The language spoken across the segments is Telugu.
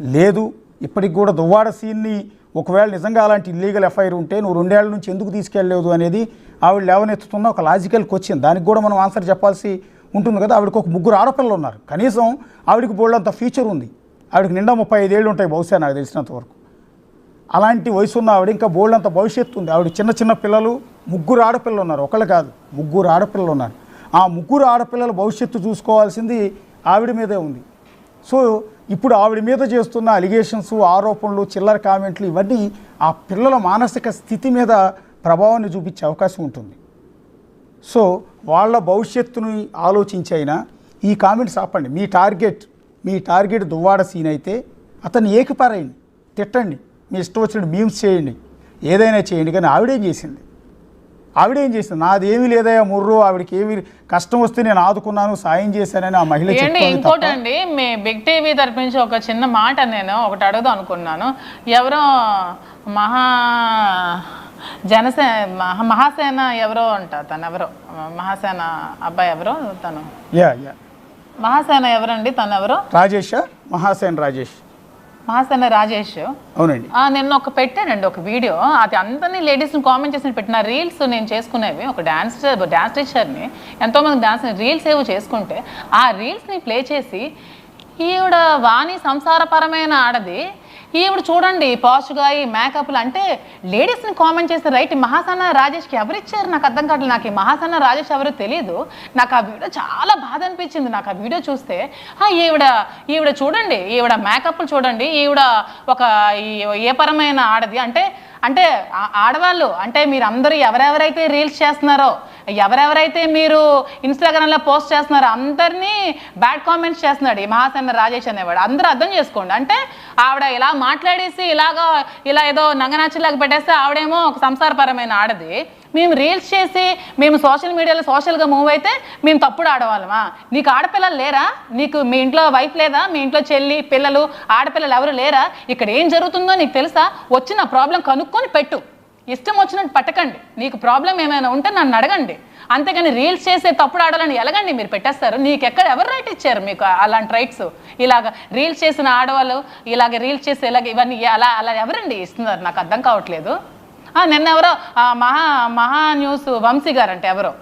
లేదు. ఇప్పటికి కూడా దువ్వాడ సీన్ని ఒకవేళ నిజంగా అలాంటి ఇల్లీగల్ ఎఫ్ఐఆర్ ఉంటే నువ్వు 2 ఏళ్ల నుంచి ఎందుకు తీసుకెళ్ళలేదు అనేది ఆవిడ లేవనెత్తుతున్న ఒక లాజికల్ క్వశ్చన్. దానికి కూడా మనం ఆన్సర్ చెప్పాల్సి ఉంటుంది కదా. ఆవిడకి ఒక 3 ఆడపిల్లలు ఉన్నారు. కనీసం ఆవిడకి బోల్డంత ఫ్యూచర్ ఉంది. ఆవిడకి నిండా 35 ఏళ్ళు ఉంటాయి బహుశా, నాకు తెలిసినంత వరకు. అలాంటి వయసు ఉన్న ఆవిడ ఇంకా బోల్డంత భవిష్యత్తు ఉంది. ఆవిడ చిన్న పిల్లలు 3 ఆడపిల్లలు ఉన్నారు. ఒకళ్ళు కాదు, 3 ఆడపిల్లలు ఉన్నారు. ఆ 3 ఆడపిల్లల భవిష్యత్తు చూసుకోవాల్సింది ఆవిడ మీదే ఉంది. సో ఇప్పుడు ఆవిడ మీద చేస్తున్న అలిగేషన్స్, ఆరోపణలు, చిల్లర కామెంట్లు ఇవన్నీ ఆ పిల్లల మానసిక స్థితి మీద ప్రభావాన్ని చూపించే అవకాశం ఉంటుంది. సో వాళ్ళ భవిష్యత్తుని ఆలోచించైనా ఈ కామెంట్స్ ఆపండి. మీ టార్గెట్ దువ్వాడ సీన్ అయితే అతన్ని ఏకిపారేయండి, తిట్టండి, మీ ఇష్టం వచ్చినట్టు మీమ్స్ చేయండి, ఏదైనా చేయండి. కానీ ఆవిడేం చేసింది? నాదేమీ లేదయా ముర్రు, ఆవిడకి ఏమి కష్టం వస్తే నేను ఆదుకున్నాను, సాయం చేశానని ఆ మహిళ చెప్తుంది. ఇంకోటి అండి, మీ బిగ్ టీవీ తరపు నుంచి ఒక చిన్న మాట నేను ఒకటి అడుగుదాం అనుకున్నాను. ఎవరో మహాసేన ఎవరో అంట, తను ఎవరో మహాసేన అబ్బాయి ఎవరో, తను మహాసేన ఎవరండి, తను ఎవరో మహాసేన రాజేష్. అవునండి. నిన్న పెట్టానండి ఒక వీడియో. అది అందరినీ లేడీస్ని కామెంట్ చేసి పెట్టిన రీల్స్ నేను చేసుకునేవి. ఒక డ్యాన్స్ టీచర్ని ఎంతోమంది డ్యాన్స్ రీల్స్ ఏవో చేసుకుంటే ఆ రీల్స్ని ప్లే చేసి ఈవిడ వాణి సంసారపరమైన ఆడది, ఈవిడ చూడండి పాష్గా ఈ మేకప్లు అంటే లేడీస్ని కామెంట్ చేస్తే రైట్. మహాసేన రాజేష్కి ఎవరిచ్చారు నాకు అర్థం కావట్లేదు. నాకు ఈ మహాసేన రాజేష్ ఎవరో తెలియదు. నాకు ఆ వీడియో చాలా బాధ అనిపించింది. నాకు ఆ వీడియో చూస్తే ఈవిడ చూడండి, ఈవిడ మేకప్లు చూడండి, ఈవిడ ఒక ఏ పరమైన ఆడది అంటే ఆడవాళ్ళు అంటే మీరు అందరూ ఎవరెవరైతే రీల్స్ చేస్తున్నారో, ఎవరెవరైతే మీరు ఇన్స్టాగ్రామ్లో పోస్ట్ చేస్తున్నారో అందరినీ బ్యాడ్ కామెంట్స్ చేస్తున్నాడు ఈ మహాసేన రాజేష్ అనేవాడు. అందరూ అర్థం చేసుకోండి. అంటే ఆవిడ ఇలా మాట్లాడేసి ఇలా ఏదో నంగనాచిలాగా పెట్టేస్తే ఆవిడేమో ఒక సంసారపరమైన ఆడది. మేము రీల్స్ చేసి మేము సోషల్ మీడియాలో సోషల్గా మూవ్ అయితే మేము తప్పుడు ఆడవాళ్ళమా? నీకు ఆడపిల్లలు లేరా? నీకు మీ ఇంట్లో వైఫ్ లేదా? మీ ఇంట్లో చెల్లి పిల్లలు ఆడపిల్లలు ఎవరు లేరా? ఇక్కడ ఏం జరుగుతుందో నీకు తెలుసా? వచ్చిన ప్రాబ్లం కనుక్కొని పెట్టు, ఇష్టం వచ్చినట్టు పట్టకండి. నీకు ప్రాబ్లం ఏమైనా ఉంటే నన్ను అడగండి, అంతేగాని రీల్స్ చేసే తప్పుడు ఆడాలని ఎలాగండి మీరు పెట్టేస్తారు? నీకు ఎక్కడ ఎవరు రైట్ ఇచ్చారు మీకు అలాంటి రైట్స్? ఇలాగ రీల్స్ చేసిన ఆడవాళ్ళు ఇలాగ రీల్స్ చేసి ఇవన్నీ అలా ఎవరండి ఇస్తున్నారు? నాకు అర్థం కావట్లేదు. నిన్న ఎవరో మహా న్యూస్ వంశీ గారు అంటే ఎవరో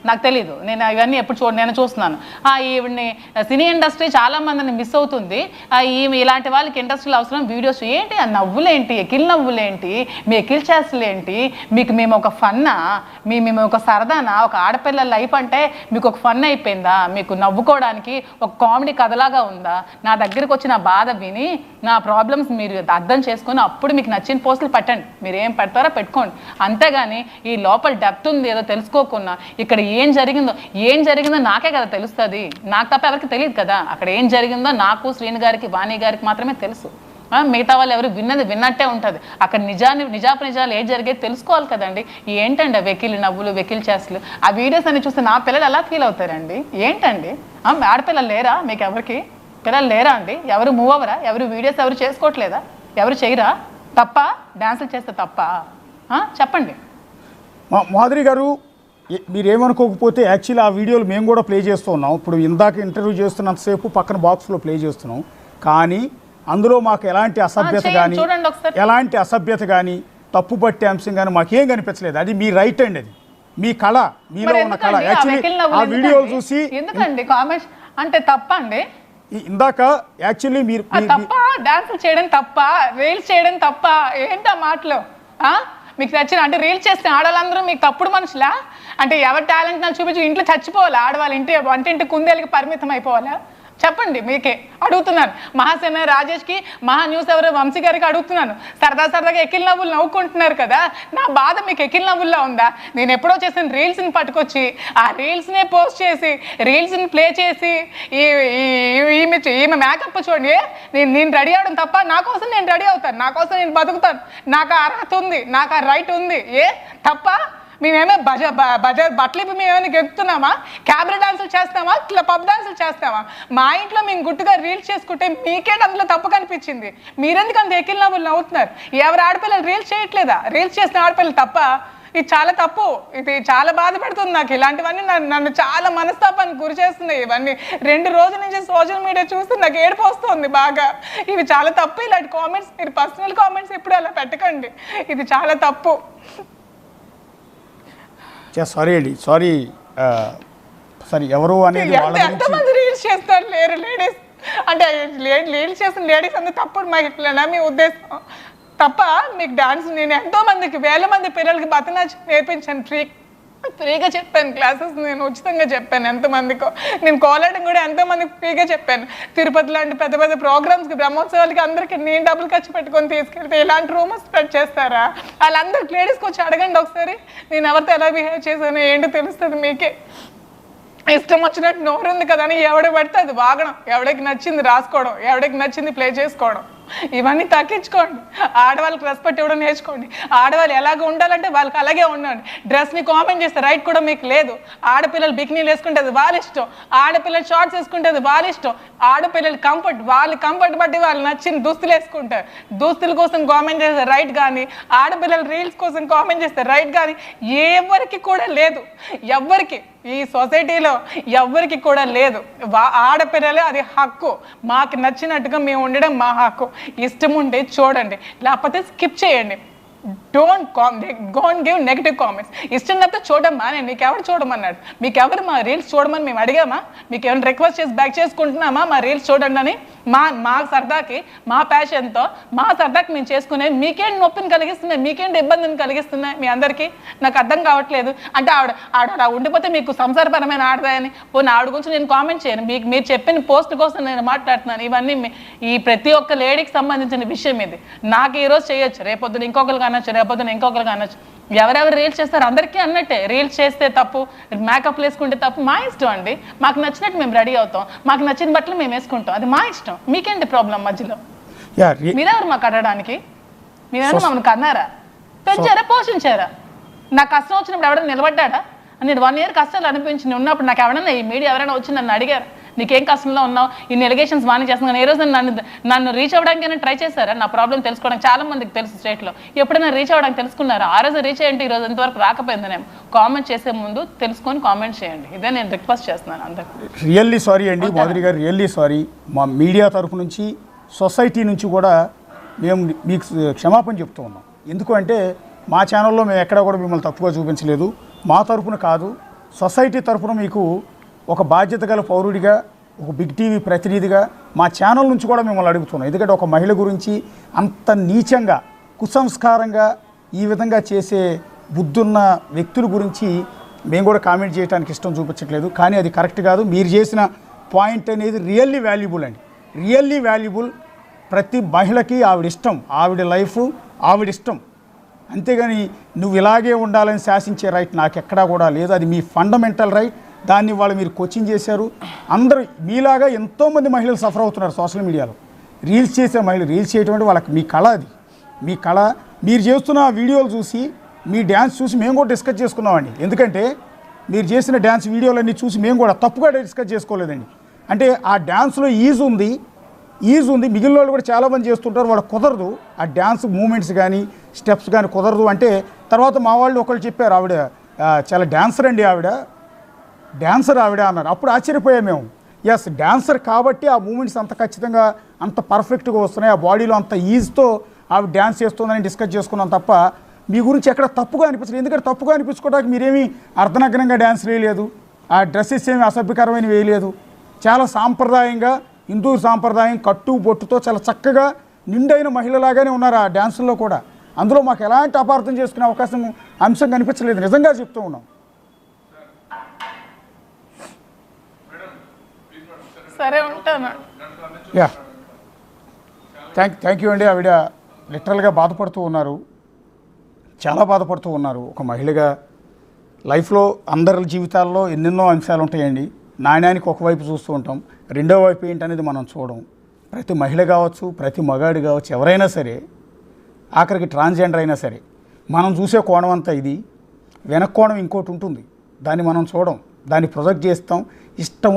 నాకు తెలీదు, నేను ఇవన్నీ ఎప్పుడు నేను చూస్తున్నాను. ఈవిడ్ని సినీ ఇండస్ట్రీ చాలా మందిని మిస్ అవుతుంది. ఈమె ఇలాంటి వాళ్ళకి ఇండస్ట్రీలో అవసరం. వీడియోస్ ఏంటి, ఆ నవ్వులేంటి, ఎకిల్ నవ్వులేంటి, మీ ఎకిల్ చేస్తలేంటి? మేము ఒక ఫన్నా, మేము ఒక సరదానా? ఒక ఆడపిల్ల లైఫ్ అంటే మీకు ఒక ఫన్ అయిపోయిందా? మీకు నవ్వుకోవడానికి ఒక కామెడీ కథలాగా ఉందా? నా దగ్గరికి వచ్చి నా బాధ విని నా ప్రాబ్లమ్స్ మీరు అర్థం చేసుకొని అప్పుడు మీకు నచ్చిన పోస్టులు పెట్టండి. మీరు ఏం పెడతారో పెట్టుకోండి, అంతేగాని ఈ లోపల డెప్త్ ఉంది ఏదో తెలుసుకోకుండా ఇక్కడ ఏం జరిగిందో నాకే కదా తెలుస్తుంది. నాకు తప్ప ఎవరికి తెలియదు కదా. అక్కడ ఏం జరిగిందో నాకు, శ్రీని గారికి, వాణి గారికి మాత్రమే తెలుసు. మిగతా వాళ్ళు ఎవరు విన్నట్టే ఉంటుంది. అక్కడ నిజాలు ఏం జరిగేది తెలుసుకోవాలి కదండి. ఏంటండి వెకిలి నవ్వులు, వెకిలి చేస్తలు? ఆ వీడియోస్ అన్ని చూస్తే నా పిల్లలు ఎలా ఫీల్ అవుతారండి? ఏంటండి, ఆడపిల్లలు లేరా? మీకు ఎవరికి పిల్లలు లేరా అండి? ఎవరు మూవ్ అవ్వరా? ఎవరు వీడియోస్ ఎవరు చేసుకోవట్లేదా? ఎవరు చేయరా? తప్ప డాన్సులు చేస్తే తప్ప? చెప్పండి. మాధురి గారు, మీరేమనుకోకపోతే యాక్చువల్లీ ఆ వీడియోలు మేము కూడా ప్లే చేస్తూ ఉన్నాం. ఇప్పుడు ఇందాక ఇంటర్వ్యూ చేస్తున్నంతసేపు పక్కన బాక్స్లో ప్లే చేస్తున్నాం. కానీ అందులో మాకు ఎలాంటి అసభ్యత కానీ తప్పు పట్టే అంశం కానీ మాకేం కనిపించలేదు. అది మీ రైట్ అండి, అది మీ కళ, మీలో ఉన్న కళ. యాక్చువల్లీ ఆ వీడియోలు చూసి ఎందుకండి కామెంట్స్ అంటే తప్ప అండి? ఇందాక యాక్చువల్లీ మీరు తప్ప డాన్స్ చేయడం తప్ప, రీల్స్ చేయడం తప్ప? ఏంటా మాటలు? మీకు నచ్చిన అంటే రీల్స్ చేస్తే ఆడవాళ్ళందరూ మీకు తప్పుడు మనుషులా? అంటే ఎవరి టాలెంట్ నాకు చూపించి ఇంట్లో చచ్చిపోవాలా? ఆడవాళ్ళ వంటింటి కుందేలకి పరిమితం అయిపోవాలా? చెప్పండి, మీకే అడుగుతున్నాను. మహాసేన రాజేష్కి, మహా న్యూస్ ఎవరో వంశీ గారికి అడుగుతున్నాను. సరదాగా ఎకిల్ నవ్వులు నవ్వుకుంటున్నారు కదా, నా బాధ మీకు ఎకిల్ నవ్వుల్లో ఉందా? నేను ఎప్పుడో చేసిన రీల్స్ని పట్టుకొచ్చి ఆ రీల్స్నే పోస్ట్ చేసి రీల్స్ని ప్లే చేసి ఈమె మేకప్ చూడండి, నేను రెడీ అవడం తప్ప? నా కోసం నేను రెడీ అవుతాను, నా కోసం నేను బతుకుతాను, నాకు ఆ అర్హత ఉంది, నాకు ఆ రైట్ ఉంది. తప్ప? మేమేమో బట్టలు మేమేమైనా గెలుపుతున్నామా? క్యాబరీ డాన్సులు చేస్తామా? ఇట్లా పబ్ డాన్సులు చేస్తామా? మా ఇంట్లో మేము గుట్టుగా రీల్స్ చేసుకుంటే మీకేంటి అందులో తప్పు కనిపించింది? మీరెందుకు అంత ఎకిల్ నవ్వులు నవ్వుతున్నారు? ఎవరు ఆడపిల్లలు రీల్స్ చేయట్లేదా? రీల్స్ చేసిన ఆడపిల్లలు తప్ప? ఇది చాలా తప్పు, ఇది చాలా బాధపడుతుంది నాకు. ఇలాంటివన్నీ నన్ను చాలా మనస్తాపానికి గురి చేస్తున్నాయి. ఇవన్నీ 2 రోజుల నుంచి సోషల్ మీడియా చూస్తే నాకు ఏడుపు వస్తుంది బాగా. ఇవి చాలా తప్పు. ఇలాంటి కామెంట్స్, మీరు పర్సనల్ కామెంట్స్ ఎప్పుడు అలా పెట్టకండి, ఇది చాలా తప్పు. సారీ అండి, సారీ. సరే, ఎవరు అనేది ఎంతమంది రీల్స్ చేస్తారు లేరు లేడీస్ అంటే, రీల్స్ చేసిన లేడీస్ అంతా తప్పుడు మహిళనా మీ ఉద్దేశం? తప్ప మీకు డాన్స్ నేను ఎంతో మందికి, వేల మంది పిల్లలకి భరతనాట్యం నేర్పించాను, ఫ్రీగా చెప్పాను క్లాసెస్, నేను ఉచితంగా చెప్పాను ఎంతమందికో. నేను కోలాటం కూడా ఎంతోమందికి ఫ్రీగా చెప్పాను. తిరుపతి లాంటి పెద్ద పెద్ద ప్రోగ్రామ్స్కి, బ్రహ్మోత్సవాలకి అందరికీ నేను డబ్బులు ఖర్చు పెట్టుకొని తీసుకెళ్తే ఇలాంటి రూమర్స్ స్ప్రెడ్ చేస్తారా? వాళ్ళందరికి లేడీస్కి వచ్చి అడగండి ఒకసారి, నేను ఎవరితో ఎలా బిహేవ్ చేశానో ఏంటో తెలుస్తుంది మీకే. ఇష్టం వచ్చినట్టు నోరుంది కదా అని ఎవడ పడితే అది వాగడం, ఎవడికి నచ్చింది రాసుకోవడం, ఎవడికి నచ్చింది ప్లే చేసుకోవడం, ఇవన్నీ తగ్గించుకోండి. ఆడవాళ్ళకి రెస్పెక్ట్ ఇవ్వడం నేర్చుకోండి. ఆడవాళ్ళు ఎలాగ ఉండాలంటే వాళ్ళకి అలాగే ఉండండి. డ్రెస్ని కామెంట్ చేస్తే రైట్ కూడా మీకు లేదు. ఆడపిల్లలు బికినీలు వేసుకుంటే అది వాళ్ళ ఇష్టం, ఆడపిల్లలు షార్ట్స్ వేసుకుంటే అది వాళ్ళ ఇష్టం. ఆడపిల్లలు కంఫర్ట్, వాళ్ళ కంఫర్ట్ బట్టి వాళ్ళు నచ్చిన దుస్తులు వేసుకుంటారు. దుస్తుల కోసం కామెంట్ చేస్తే రైట్ కానీ, ఆడపిల్లలు రీల్స్ కోసం కామెంట్ చేస్తే రైట్ కానీ ఎవరికి కూడా లేదు. ఎవ్వరికి ఈ సొసైటీలో ఎవ్వరికి కూడా లేదు. ఆడపిల్లలే అది హక్కు. మాకు నచ్చినట్టుగా మేము ఉండడం మా హక్కు. ఇష్టం ఉంటే చూడండి, లేకపోతే స్కిప్ చేయండి. Don't give negative comments. ఇష్టం లేకపోతే చూడమ్మా, నేను మీకు ఎవరు చూడమన్నాడు? మీకు ఎవరు మా రీల్స్ చూడమని మేము అడిగామా? మీకు ఏమైనా రిక్వెస్ట్ చేసి బ్యాక్ చేసుకుంటున్నామా మా రీల్స్ చూడండి అని? మా సరదాకి, మా ప్యాషన్తో, మా సరదాకి మేము చేసుకునేది మీకేంటి నొప్పిని కలిగిస్తున్నాయి, మీకేంటి ఇబ్బందిని కలిగిస్తున్నాయి మీ అందరికీ? నాకు అర్థం కావట్లేదు. అంటే ఆవిడ ఉండిపోతే మీకు సంసారపరమైన ఆడదాయని పోనీ ఆవిడ గురించి నేను కామెంట్ చేయను. మీరు చెప్పిన పోస్ట్ కోసం నేను మాట్లాడుతున్నాను. ఇవన్నీ ఈ ప్రతి ఒక్క లేడీకి సంబంధించిన విషయం ఇది. నాకు ఈరోజు చేయొచ్చు, రేపొద్దున ఇంకొకరికి అనొచ్చు, రేపొద్దున ఇంకొకరికి అనొచ్చు. ఎవరెవరు రీల్స్ చేస్తారు అందరికీ అన్నట్టే. రీల్స్ చేస్తే తప్పు, మేకప్ వేసుకుంటే తప్పు, మా ఇష్టం అండి. మాకు నచ్చినట్టు మేము రెడీ అవుతాం, మాకు నచ్చిన బట్టలు మేము వేసుకుంటాం, అది మా ఇష్టం. మీకేంటి ప్రాబ్లం మధ్యలో? మీరెవరు మాకు అడగడానికి? మీరెవరు మమ్మల్ని కన్నారా, పెంచారా, పోషించారా? నాకు కష్టం వచ్చినప్పుడు ఎవరైనా నిలబడ్డా? నేను 1 year కష్టాలు అనిపించి ఉన్నప్పుడు నాకు ఎవరైనా ఈ మీడియా ఎవరైనా వచ్చి నన్ను అడిగారు నీకేం కష్టంలో ఉన్నావు, ఇన్ని ఎలిగేషన్స్ బాగానే చేస్తున్నాను, ఏ రోజు నన్ను రీచ్ అవ్వడానికి ట్రై చేశారా? నా ప్రాబ్లం తెలుసుకోవడానికి చాలా మందికి తెలుసు స్టేట్లో. ఎప్పుడైనా రీచ్ అవ్వడానికి తెలుసుకున్నారా? ఆ రోజు రీచ్ అయ్యండి, ఈ రోజు ఎంతవరకు రాకపోయిందనేమో కామెంట్ చేసే ముందు తెలుసుకొని కామెంట్ చేయండి. ఇదే నేను రిక్వెస్ట్ చేస్తున్నాను అందరికీ. రియల్లీ సారీ అండి మాధురి గారు, రియల్లీ సారీ. మా మీడియా తరఫు నుంచి, సొసైటీ నుంచి కూడా మేము మీకు క్షమాపణ చెప్తూ ఉన్నాం. ఎందుకు అంటే మా ఛానల్లో మేము ఎక్కడా కూడా మిమ్మల్ని తప్పుగా చూపించలేదు. మా తరఫున కాదు, సొసైటీ తరఫున మీకు ఒక బాధ్యత గల పౌరుడిగా, ఒక బిగ్ టీవీ ప్రతినిధిగా మా ఛానల్ నుంచి కూడా మిమ్మల్ని అడుగుతున్నాం. ఎందుకంటే ఒక మహిళ గురించి అంత నీచంగా, కుసంస్కారంగా ఈ విధంగా చేసే బుద్ధున్న వ్యక్తుల గురించి మేము కూడా కామెంట్ చేయడానికి ఇష్టం చూపించట్లేదు. కానీ అది కరెక్ట్ కాదు. మీరు చేసిన పాయింట్ అనేది రియల్లీ వాల్యుబుల్ అండి, రియల్లీ వాల్యుబుల్. ప్రతి మహిళకి ఆవిడ ఇష్టం, ఆవిడ లైఫ్ ఆవిడ ఇష్టం. అంతేగాని నువ్వు ఇలాగే ఉండాలని శాసించే రైట్ నాకు ఎక్కడా కూడా లేదు. అది మీ ఫండమెంటల్ రైట్. దాన్ని వాళ్ళు మీరు కోచింగ్ చేశారు. అందరూ మీలాగా ఎంతోమంది మహిళలు సఫర్ అవుతున్నారు సోషల్ మీడియాలో. రీల్స్ చేసే మహిళలు, రీల్స్ చేయటువంటి వాళ్ళకి మీ కళ, అది మీ కళ. మీరు చేస్తున్న వీడియోలు చూసి, మీ డ్యాన్స్ చూసి మేము కూడా డిస్కస్ చేసుకున్నామండి. ఎందుకంటే మీరు చేసిన డ్యాన్స్ వీడియోలన్నీ చూసి మేము కూడా తప్పుగా డిస్కస్ చేసుకోలేదండి. అంటే ఆ డ్యాన్స్లో ఈజ్ ఉంది, మిగిలిన వాళ్ళు కూడా చాలామంది చేస్తుంటారు, వాళ్ళకి కుదరదు. ఆ డ్యాన్స్ మూమెంట్స్ కానీ స్టెప్స్ కానీ కుదరదు అంటే తర్వాత మా వాళ్ళు ఒకళ్ళు చెప్పారు, ఆవిడ చాలా డ్యాన్సర్ అండి, డ్యాన్సర్ ఆవిడ అన్నారు. అప్పుడు ఆశ్చర్యపోయాం మేము. ఎస్, డ్యాన్సర్ కాబట్టి ఆ మూమెంట్స్ అంత ఖచ్చితంగా అంత పర్ఫెక్ట్గా వస్తున్నాయి, ఆ బాడీలో అంత ఈజ్తో ఆవిడ డ్యాన్స్ చేస్తుందని డిస్కస్ చేసుకున్నాం తప్ప మీ గురించి ఎక్కడ తప్పుగా అనిపించలేదు. ఎందుకంటే తప్పుగా అనిపించుకోవడానికి మీరేమీ అర్ధనగ్నంగా డ్యాన్స్ వేయలేదు, ఆ డ్రెస్సెస్ ఏమి అసభ్యకరమైన వేయలేదు. చాలా సాంప్రదాయంగా, హిందూ సాంప్రదాయం కట్టు బొట్టుతో చాలా చక్కగా నిండైన మహిళలాగానే ఉన్నారు ఆ డ్యాన్సుల్లో కూడా. అందులో మాకు ఎలాంటి అపార్థం చేసుకునే అవకాశం అంశం కనిపించలేదు, నిజంగా చెప్తూ ఉన్నాం. సరే, ఉంటాను. యా, థ్యాంక్ యూ అండి. ఆవిడ లిటరల్గా బాధపడుతూ ఉన్నారు, చాలా బాధపడుతూ ఉన్నారు. ఒక మహిళగా లైఫ్లో అందరి జీవితాల్లో ఎన్నెన్నో అంశాలు ఉంటాయండి. నాణ్యానికి ఒకవైపు చూస్తూ ఉంటాం, రెండో వైపు ఏంటనేది మనం చూడం. ప్రతి మహిళ కావచ్చు, ప్రతి మగాడు కావచ్చు, ఎవరైనా సరే, ఆఖరికి ట్రాన్స్జెండర్ అయినా సరే, మనం చూసే కోణం అంతా ఇది, వెనక్ కోణం ఇంకోటి ఉంటుంది. దాన్ని మనం చూడం, దాన్ని ప్రొజెక్ట్ చేస్తాం. ఇష్టం